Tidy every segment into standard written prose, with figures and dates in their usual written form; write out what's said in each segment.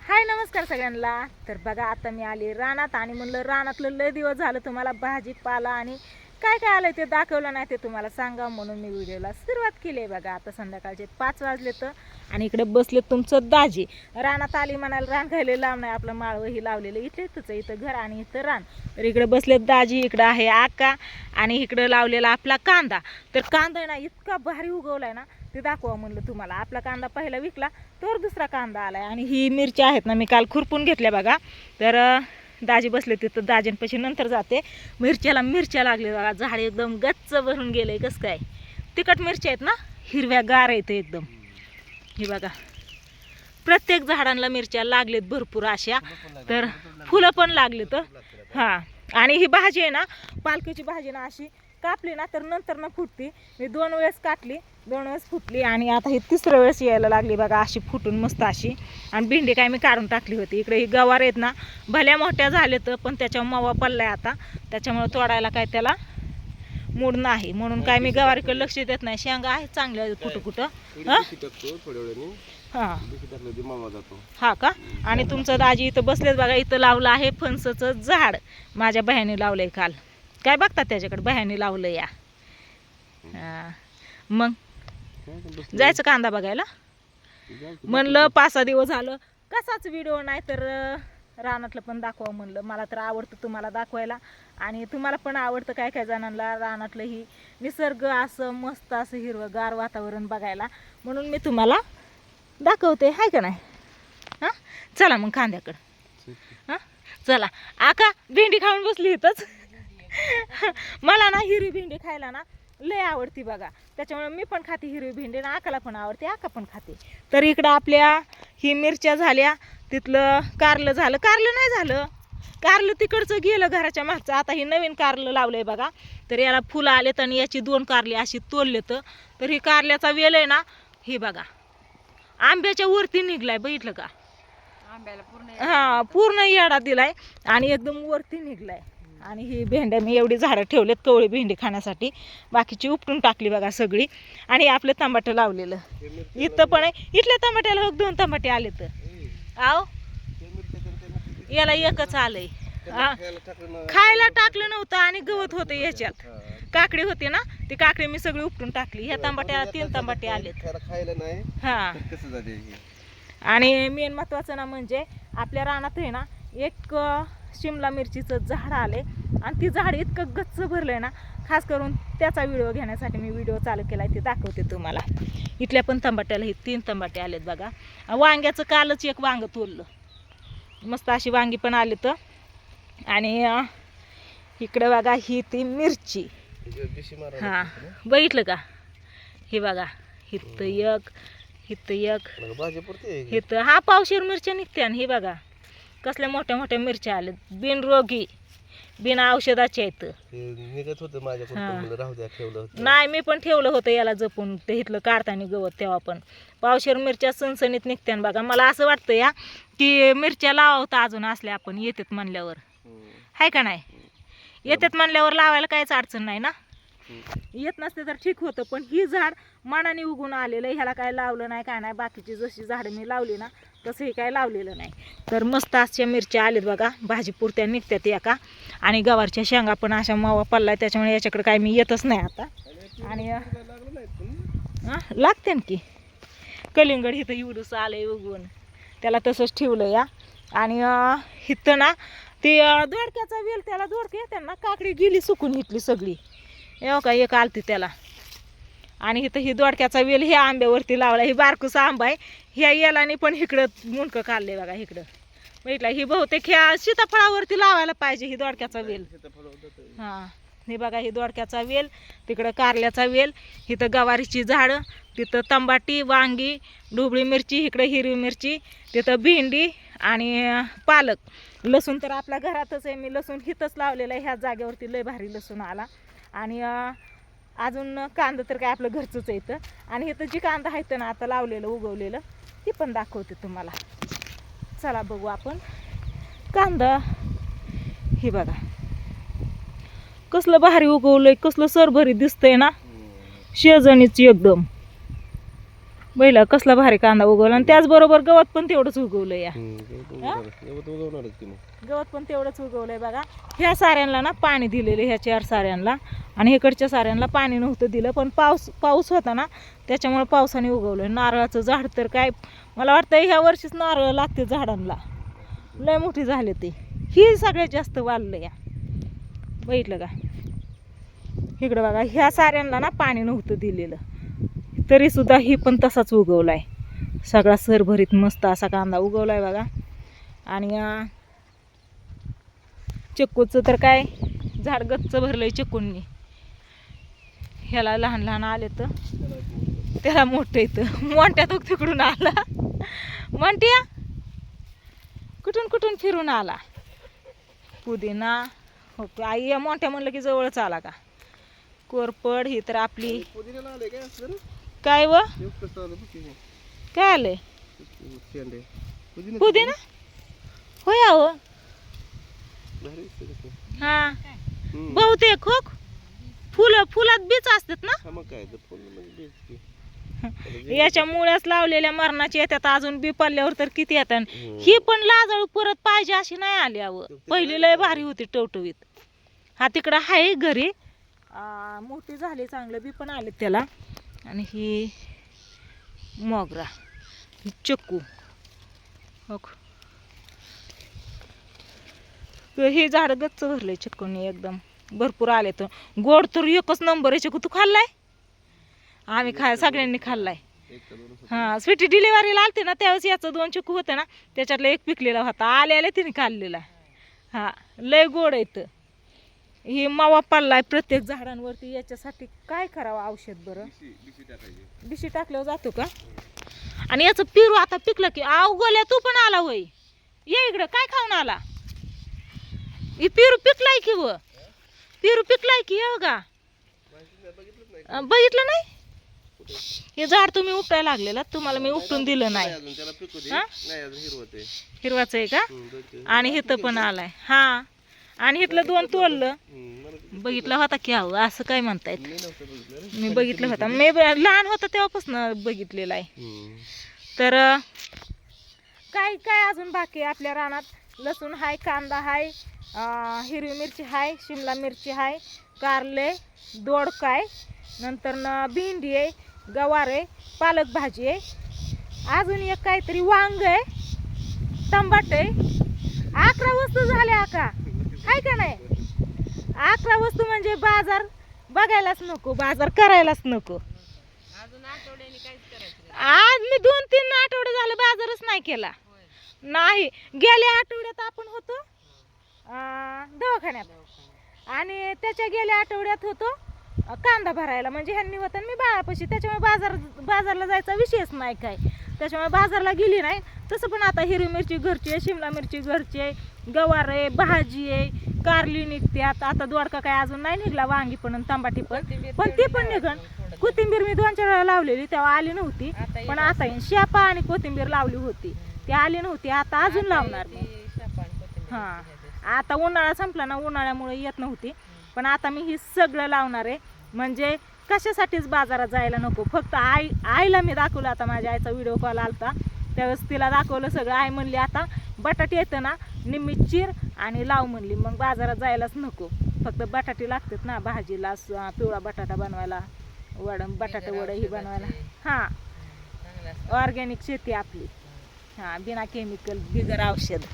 हाय नमस्कार सगळ्यांना। तर बघा आता मी आले रानात आणि म्हणलं रानातलं लय दिवस झालं तुम्हाला भाजीपाला आणि काय काय आलं ते दाखवलं नाही ते तुम्हाला सांगा म्हणून मी व्हिडिओला सुरुवात केली आहे। बघा आता संध्याकाळचे 5 वाजले तर आणि इकडे बसले तुमचं दाजी रानात आली म्हणाल। रान खायला लांब नाही आपलं माळवं ही लावलेलं इथेच इथं घर आणि इथं रान। तर इकडे बसले दाजी, इकडे आहे आका आणि इकडे लावलेला आपला कांदा। तर कांदा ना इतका भारी उगवलाय ना ते दाखवा म्हणलं तुम्हाला। आपला कांदा पहिला विकला तर दुसरा कांदा आलाय आणि ही मिरची आहेत ना मी काल खुरपून घेतल्या बघा। तर दाजी बसले तिथं दाजींपाशी नंतर जाते। मिरच्या लागले बघा, झाड एकदम गच्च भरून गेले। कसं काय तिखट मिरच्या आहेत ना, हिरव्या गार आहेत एकदम। हे बघा प्रत्येक झाडांना मिरच्या लागलेत भरपूर अशा, तर फुलं पण लागलेत हां। आणि ही भाजी आहे ना पालकाची भाजी ना अशी कापली ना तर नंतर ना फुटती। मी 2 वेळेस काटली, 2 वेळेस फुटली आणि आता ही 3ऱ्या वेळेस यायला लागली बघा अशी फुटून मस्त अशी। आणि भेंडी काय मी काढून टाकली होती। इकडे ही गवार आहेत ना भल्या मोठ्या झालेत पण त्याच्यावर मावा पडलाय आता, त्याच्यामुळे तोडायला काय त्याला मूड नाही म्हणून काय मी गवारीकडे लक्ष देत नाही। शेंगा आहे चांगल्या कुठं कुठं हां हा का। आणि तुमचं दाजी इथं बसलेत बघा, इथं लावलं आहे फणसाचं झाड माझ्या बहिणी लावलंय काल। काय बघतात त्याच्याकडे, बहिणी लावलं या। मग जायचं कांदा बघायला म्हणलं। 5-6 दिवस झालं कसाच व्हिडिओ नाही तर रानातलं पण दाखवा म्हणलं। मला तर आवडतं तुम्हाला दाखवायला आणि तुम्हाला पण आवडतं काय काय जणांना रानातलं ही निसर्ग असं मस्त असं हिरवंगार वातावरण बघायला, म्हणून मी तुम्हाला दाखवते हाय का नाही। हां चला मग कांद्याकडं। हां चला। आका भेंडी खाऊन बसली इथंच मला ना हिरवी भेंडी खायला ना लय आवडती बघा, त्याच्यामुळे मी पण खाते हिरवी भेंडी ना आकाला पण आवडते, आका पण खाते। तर इकडं आपल्या ही मिरच्या झाल्या, तिथलं कारलं झालं, कारलं नाही झालं, कारलं तिकडचं गेलं घराच्या मागचं। आता ही नवीन कारलं लावलंय बघा, तर याला फुलं आलेत आणि याची 2 कारली अशी तोडलेत। तर ही कारल्याचा वेल आहे ना ही बघा आंब्याच्या वरती निघलाय, बघितलं का आंब्याला पूर्ण हां पूर्ण येडा दिलाय आणि एकदम वरती निघलाय। आणि ही भेंड्या मी एवढी झाडं ठेवलेत कवळी भेंडी खाण्यासाठी, बाकीची उपटून टाकली बघा सगळी। आणि आपलं टमाटर लावलेलं इथं पण आहे, इथल्या टमाट्याला हो 2 टमाटे आले तर आव याला एकच आलंय। खायला टाकलं नव्हतं आणि गवत होतं याच्यात, काकडी होती ना ती काकडी मी सगळी उपटून टाकली। ह्या टमाट्याला 3 टमाटे आलेत हां। आणि मेन महत्वाचं ना म्हणजे आपल्या रानात आहे ना एक शिमला मिरचीचं झाड आले आणि ती झाड इतकं गच्च भरलंय ना, खास करून त्याचा व्हिडिओ घेण्यासाठी मी व्हिडिओ चालू केलाय, ते दाखवते तुम्हाला। इथल्या पण टमाट्याला हे 3 टमाटे आलेत बघा। वांग्याचं कालच एक वांग तोडलं, मस्त अशी वांगी पण आलेत। आणि इकडे बघा ही ती मिरची हां बघितलं का, हे बघा इथं एक, इथं एक, इथं हा पावशेर मिरच्या निघत्या। हे बघा कसल्या मोठ्या मोठ्या मिरच्या आल्या, बिनरोगी बिना औषधाच्या आहेत। नाही मी पण ठेवलं होतं याला जपून, ते इथलं काढताना गवत तेव्हा पण पावशेर मिरच्या सणसणीत निघत्या बघा। मला असं वाटतं या की मिरच्या लावता अजून असल्या आपण येतात म्हणल्यावर, हाय का नाही। येतात म्हणल्यावर लावायला काहीच अडचण नाही ना, येत नसते तर ठीक होतं। पण ही झाड मनाने उगून आलेलं, ह्याला काय लावलं नाही काय नाही, बाकीची जशी झाडं मी लावली ना तसं हे काय लावलेलं नाही। तर मस्त अशा मिरच्या आलेत बघा, भाजीपुरत्या निघतात एका। आणि गवारच्या शेंगा पण अशा मावा पडलाय, त्याच्यामुळे याच्याकडे काय मी येतच नाही आता। आणि लागते ना की कलिंगड इथं एवढंच आलंय उगवून, त्याला तसंच ठेवलं या। आणि इथं ना ते दोडक्याचा वेल, त्याला दोडके येतात ना, काकडी गेली सुकून इथली सगळी, येऊ का एक आलती त्याला। आणि इथं ही दोडक्याचा वेल ह्या आंब्यावरती लावला, ही बारकुसा आंबा आहे, ह्या यालाने पण इकडं मुंडकं काढले बघा इकडं बघितलं। ही बहुतेक ह्या सीताफळावरती लावायला पाहिजे ही दोडक्याचा वेल हां। हे बघा ही दोडक्याचा वेल, तिकडं कारल्याचा वेल, इथं गवारीची झाडं, तिथं तंबाटी, वांगी, ढोबळी मिरची, इकडं हिरवी मिरची, तिथं भेंडी आणि पालक। लसूण तर आपल्या घरातच आहे, मी लसूण हिथंच लावलेलं आहे, ह्या जागेवरती लय भारी लसूण आला। आणि अजून कांदा तर काय आपलं घरचंच आहे इथं। आणि इथं जी कांदा आहे ना आता लावलेलं उगवलेलं ती पण दाखवते तुम्हाला। चला बघू आपण कांदा। हे बघा कसलं भारी उगवलंय, कसलं सरभरी दिसतंय ना, शेजणीची एकदम बैला कसला भारी कांदा उगवला आणि त्याचबरोबर गवत पण तेवढंच उगवलं या गवत पण तेवढंच उगवलंय बघा. ह्या साऱ्यांना ना पाणी दिलेलं ह्या 4 साऱ्यांना आणि इकडच्या साऱ्यांना पाणी नव्हतं दिलं, पण पाऊस होता ना त्याच्यामुळे पावसाने उगवलं. नारळाचं झाड तर काय मला वाटतं ह्या वर्षीच नारळ लागते झाडांना, लय मोठी झाले ते. ही सगळ्यात जास्त वाढलं या, बघितलं का. इकडं बघा ह्या साऱ्यांना ना पाणी नव्हतं दिलेलं तरी सुद्धा ही पण तसाच उगवलाय. सगळा सरभरीत मस्त असा कांदा उगवलाय बघा. आणि चिक्कूचं तर काय झाड गच्च भरलंय चिक्कूंनी. ह्याला लहान लहान आले तर त्याला मोठं येतं. मोठ्या तो तिकडून आला, मोठ्या कुठून कुठून फिरून आला. पुदिना हो आई या मोठ्या म्हणलं की जवळच आला का. कोरपड ही तर आपली काय व काय आलंय पुदिना होय अहो हा बहुतेक हो फुलात बीच असतात ना. याच्या मुळ्याच लावलेल्या मरणाची येतात अजून बी पडल्यावर तर किती येतात. ही पण लाजळू परत पाहिजे अशी नाही आली अव. पहिली लय भारी होती टवटवीत. हा तिकडं आहे घरी मोठी झाली चांगलं बी पण आले त्याला. आणि ही मोगरा ही चिक्कू हो हे झाड गच्च भरलंय चिक्कूनी एकदम भरपूर आले. तर गोड तर एकच नंबर आहे. चिक्कू तू खाल्लाय? आम्ही सगळ्यांनी खाल्लाय. हा स्वीटी डिलिव्हरीला आलते ना त्यावेळेस याचं 2 चिक्कू होतं ना त्याच्यातला एक पिकलेला होता. आले तिने खाल्लेला. हा लय गोड येत. ही मावा पडलाय प्रत्येक झाडांवरती. याच्यासाठी काय करावं औषध बरं? बिशी टाकल्यावर जातो का. आणि याचं पिरू आता पिकलं की गोल्या तू पण आला होय. ये इकडं काय खाऊन आला. ही पिरू पिकलाय की व पिरू पिकलाय की हो का बघितलं नाही. हे झाड तुम्ही उपटायला लागलेला तुम्हाला मी उपटून दिलं नाही. हिरवाच आहे का. आणि इथं पण आलाय हा. आणि इथलं 2 तोडलं बघितलं होता की अहो असं काय म्हणतायत. मी बघितलं होता मी लहान होता तेव्हापासून बघितलेलं आहे. तर काय काय अजून बाकी आहे आपल्या रानात. लसूण हाय, कांदा हाय, हिरवी मिरची हाय, शिमला मिरची हाय, कारले, दोडकाय, नंतर भेंडी आहे, गवार आहे, पालक भाजी आहे, अजून एक काहीतरी वांग आहे, टमाट आहे. 11 वस्तू झाल्या का हाय का नाही. 11 वस्तू म्हणजे बाजार बघायलाच नको, बाजार करायलाच नको. आज मी 2-3 आठवडे झाले बाजारच नाही केला. नाही गेल्या आठवड्यात आपण होतो दवाखान्यात आणि त्याच्या गेल्या आठवड्यात होतो कांदा भरायला. म्हणजे ह्यांनी होतं मी बाळापाशी त्याच्यामुळे बाजारला जायचा विषयच नाही काय. त्याच्यामुळे बाजारला गेली नाही. तसं पण आता हिरवी मिरची घरची आहे, शिमला मिरची घरची आहे, गवार आहे, भाजी आहे, कारली निघते. आता दोडका काय अजून नाही निघला. वांगी पण तांबाटी पण ती पण निघण. कोथिंबीर मी 2-4 वेळा लावलेली तेव्हा आली नव्हती. पण आता शेपा आणि कोथिंबीर लावली होती ती आली नव्हती. आता अजून लावणार मी. हां आता उन्हाळा संपला ना उन्हाळ्यामुळे येत नव्हती. पण आता मी ही सगळं लावणार आहे. म्हणजे कशासाठीच बाजारात जायला नको. फक्त आईला मी दाखवलं. आता माझ्या आईचा व्हिडिओ कॉल आलता त्यावेळेस तिला दाखवलं सगळं. आई म्हणली आता बटाटे येतं ना निम्मी चिर आणि लाव म्हणली. मग बाजारात जायलाच नको. फक्त बटाटे लागतात ना भाजीला. पिवळा बटाटा बनवायला बटाटे वडे ही बनवायला. हां ऑर्गॅनिक शेती आपली. हां बिना केमिकल बिगर औषध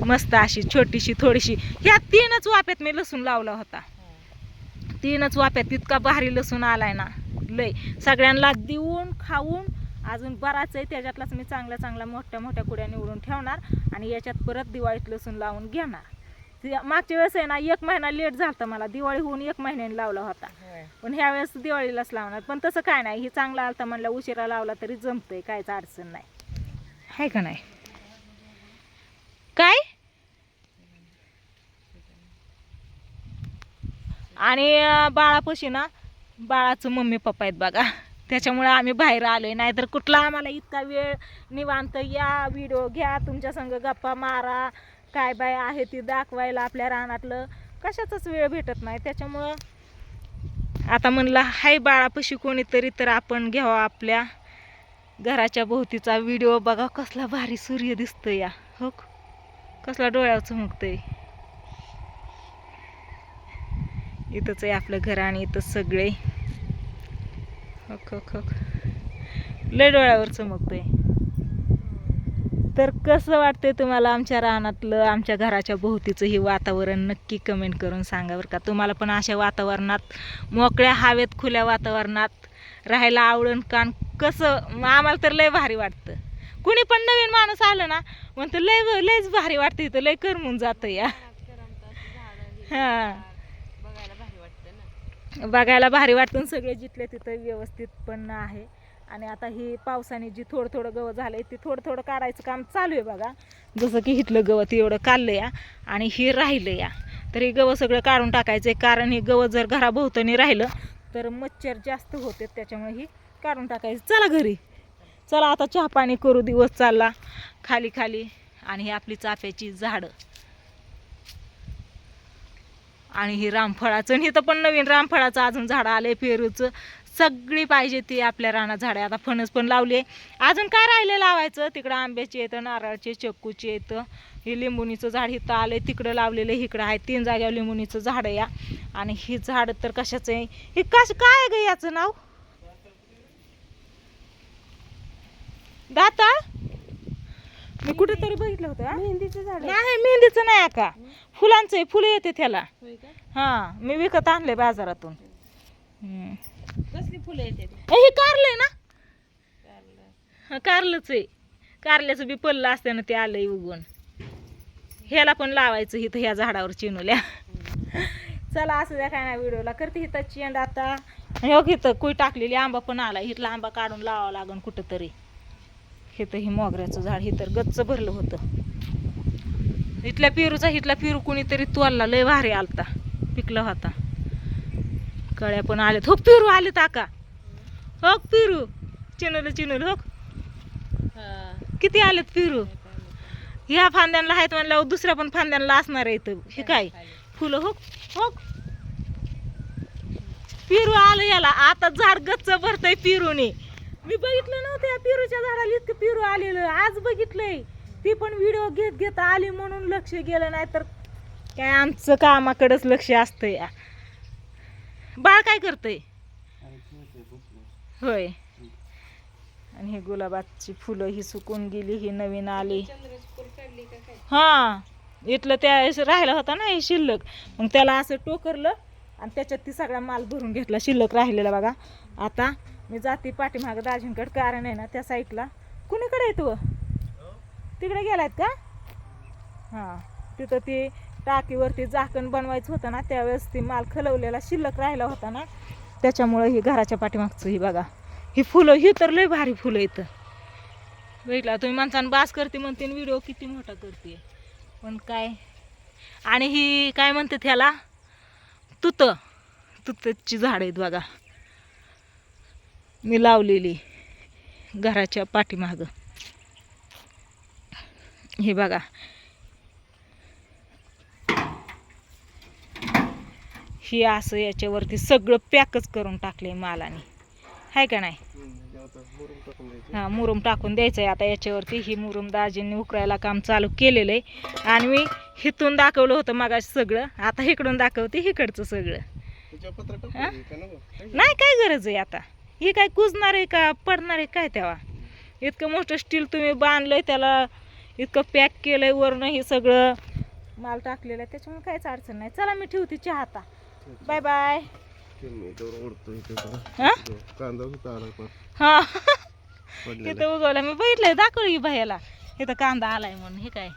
मस्त अशी छोटीशी थोडीशी. ह्या 3च वाफ्यात मी लसूण लावला होता. 3च वाफ्यात इतका भारी लसूण आलाय ना लय. सगळ्यांना देऊन खाऊन अजून बराच आहे. त्याच्यातलाच मी चांगल्या मोठ्या मोठ्या कुड्या निवडून ठेवणार आणि याच्यात परत दिवाळीत लसूण लावून घेणार. मागच्या वेळेस आहे ना 1 महिना लेट झाला मला. दिवाळी होऊन 1 महिन्याने लावला होता. पण ह्या वेळेस दिवाळीलाच लावणार. पण तसं काय नाही. ही चांगला आलता म्हणलं उशिरा लावला तरी जमतंय. काहीच अडचण नाही आहे का नाही. काय आणि बाळापाशी ना बाळाचं मम्मी पप्पा आहेत बघा. त्याच्यामुळे आम्ही बाहेर आलोय. नाहीतर कुठला आम्हाला इतका वेळ निवांत या व्हिडिओ घ्या तुमच्या संग गप्पा मारा काय बाय आहे ती दाखवायला आपल्या रानातलं कशाचाच वेळ भेटत नाही. त्याच्यामुळं आता म्हणलं हाय बाळापाशी कोणीतरी तर आपण घ्यावं आपल्या घराच्या भोवतीचा व्हिडिओ बघा, कसला भारी सूर्य दिसतो या, हो कसला डोळ्यावर चमकतंय. इथंच आहे आपलं घर आणि इथं सगळे हक हक हक लय डोळ्यावर चमकतंय. तर कसं वाटतंय तुम्हाला आमच्या रानातलं, आमच्या घराच्या भोवतीचं हे वातावरण, नक्की कमेंट करून सांगा बरं का. तुम्हाला पण अशा वातावरणात, मोकळ्या हवेत, खुल्या वातावरणात राहायला आवडन का? कसं आम्हाला तर लय भारी वाटतं. कुणी पण नवीन माणूस आलं ना म्हणतं लयच भारी वाटतं, इथं लय करमून जातं या. हां, बघायला भारी वाटतं. सगळे जिथले तिथं व्यवस्थित पण आहे. आणि आता ही पावसाने जी थोडं थोडं गवत झालंय ते थोडं थोडं काढायचं काम चालू आहे बघा. जसं की इथलं गवत एवढं काढलं या आणि हे राहिलं या, तर हे गवत सगळं काढून टाकायचं आहे. कारण हे गवत जर घराभोवतानी राहिलं तर मच्छर जास्त होते, त्याच्यामुळे ही काढून टाकायचं. चला घरी, चला आता चहा पाणी करू. दिवस चालला खाली खाली. आणि ही आपली चाफ्याची झाडं आणि ही रामफळाचं, आणि इथं पण नवीन रामफळाचं अजून झाडं आले, पेरूचं, सगळी पाहिजे ती आपल्या रानात झाडे. आता फणस पण लावली आहे. अजून काय राहिलं लावायचं? तिकडं आंब्याचे येतं, नारळाचे, चक्कूचे येतं, हे लिंबुनीचं झाड इथं आलं, तिकडं लावलेलं, इकडं आहे 3 जागेवर लिंबुनीचं झाड या. आणि ही झाड तर कशाचं आहे, हे काय आहे ग याचं नाव? दाताळ. मी कुठेतरी बघितलं होतं. मेहंदीचं झाड नाही, मेहंदीचं नाही का, फुलांचं आहे, फुलं येते त्याला. हा, मी विकत आणले बाजारातून. कसली फुलं येते? हे कारलं ना, कारलंच आहे. कारल्याचं बी पल्लं असते ना, ते आलंय उगवून. ह्याला पण लावायचं इथं, ह्या झाडावर चिनुल्या. चला असं द्या, काय ना व्हिडिओला करते इथं चेंड. आता हो इथं कुई टाकलेली आंबा पण आला, इथला आंबा काढून लावावं लागन कुठं तरी. इथं हे मोगऱ्याचं झाड हे तर गच्च भरलं होतं. इथल्या पेरूचा, इथला पेरू कुणीतरी तोडला, लय भारी आलता, पिकला होता. कळ्या पण आल्यात, हो पेरू आलेत आका, हो पेरू चिनल हो. किती आलेत पेरू? ह्या फांद्यांना आहेत म्हणल्यावर दुसऱ्या पण फांद्यांना असणार आहे इथं. हे काय फुलं, हो हो पेरू आलं याला. आता झाड गच्च भरतय पेरूने. मी बघितलं नव्हतं या पेरूच्या झाडाला इतकं पेरू आलेलं, आज बघितलंय. ती पण व्हिडिओ घेत आली म्हणून लक्ष गेलं, नाही तर काय आमचं कामाकडेच लक्ष असतं या. बाळ काय करतंय? होय. आणि हे गुलाबाची फुलं ही सुकून गेली, ही नवीन आली. हा, इथलं त्या राहिला होता ना हे शिल्लक, मग त्याला असं टोकरलं आणि त्याच्यात ती सगळा माल भरून घेतला शिल्लक राहिलेला बघा. आता मी जाते पाठीमागं दाजींकडे, कारण आहे ना त्या साईडला. कुणीकडे येतो? तिकडे गेलायत का? हां, तिथं ती टाकीवरती झाकण बनवायचं होतं ना, त्यावेळेस ती माल खलवलेला शिल्लक राहिला होता ना, त्याच्यामुळं ही घराच्या पाठीमागचं ही बघा, ही फुलं, ही तर लय भारी फुलं इथं. बघितला तुम्ही, माणसानं बास करते म्हणते, व्हिडिओ किती मोठा करते पण काय. आणि ही काय म्हणते त्याला, तुतची झाड आहेत बघा, मी लावलेली घराच्या पाठीमागं. हे बघा, ही असं याच्यावरती सगळं पॅकच करून टाकले मालाने, आहे का नाही? हां, मुरुम टाकून द्यायचं आहे आता याच्यावरती. ही मुरुम दाजींनी उकरायला काम चालू केलेलं आहे. आणि मी हिथून दाखवलं होतं मगाशी सगळं, आता इकडून दाखवते इकडचं सगळं. नाही काय गरज आहे आता, हे काय कुजणार आहे का, पडणार आहे काय तेव्हा? इतकं मोठं स्टील तुम्ही बांधलंय, त्याला इतकं पॅक केलंय, वरनं हे सगळं माल टाकलेलं आहे, त्याच्यामुळे काहीच अडचण नाही. चला मी ठेवते चहा आता, बाय बाय. हा, इथं उगवला, मी बघितलंय, दाखवलं की भैयाला इथं कांदा आलाय म्हणून. हे काय,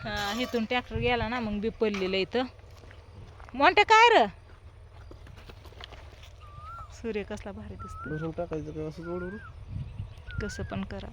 हा, इथून ट्रॅक्टर गेला ना, मग बी पडलेलं इथं. मोठे काय र, सूर्य कसला भारी दिसतो, कसं पण करा.